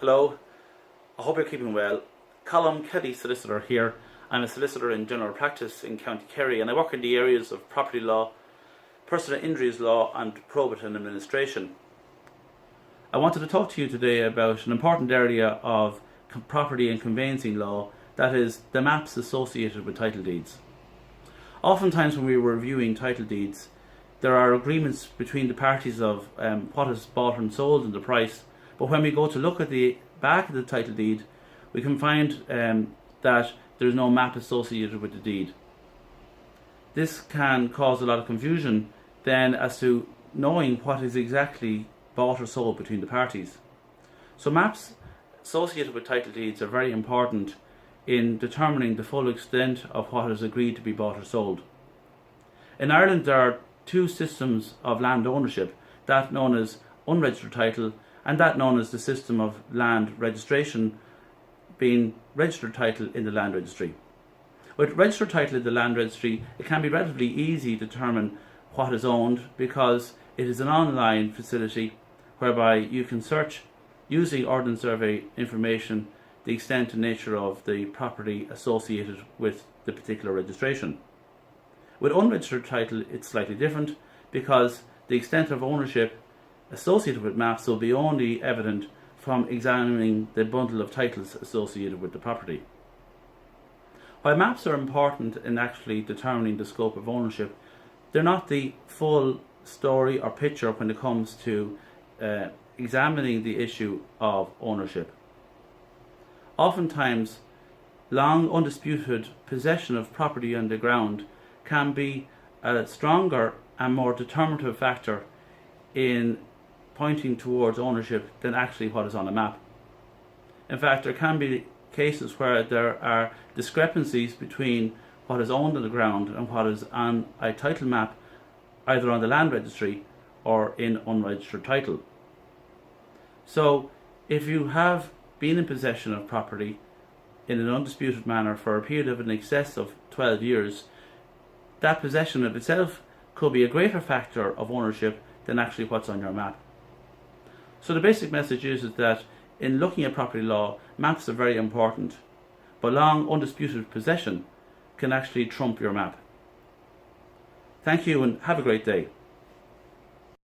Hello, I hope you're keeping well. Colm Kelly solicitor here. I'm a solicitor in general practice in County Kerry and I work in the areas of property law, personal injuries law and probate and administration. I wanted to talk to you today about an important area of property and conveyancing law, that is the maps associated with title deeds. Oftentimes when we were reviewing title deeds, there are agreements between the parties of what is bought and sold and the price, but when we go to look at the back of the title deed, we can find that there is no map associated with the deed. This can cause a lot of confusion then as to knowing what is exactly bought or sold between the parties. So maps associated with title deeds are very important in determining the full extent of what is agreed to be bought or sold. In Ireland there are two systems of land ownership, that known as unregistered title and that known as the system of land registration, being registered title in the land registry. With registered title in the land registry, it can be relatively easy to determine what is owned because it is an online facility whereby you can search using Ordnance Survey information the extent and nature of the property associated with the particular registration. With unregistered title it's slightly different because the extent of ownership associated with maps will be only evident from examining the bundle of titles associated with the property. While maps are important in actually determining the scope of ownership, they're not the full story or picture when it comes to examining the issue of ownership. Oftentimes, long undisputed possession of property on the ground can be a stronger and more determinative factor in pointing towards ownership than actually what is on a map. In fact, there can be cases where there are discrepancies between what is owned on the ground and what is on a title map, either on the land registry or in unregistered title. So if you have been in possession of property in an undisputed manner for a period of in excess of 12 years, that possession of itself could be a greater factor of ownership than actually what's on your map. So the basic message is that in looking at property law, maps are very important, but long undisputed possession can actually trump your map. Thank you and have a great day.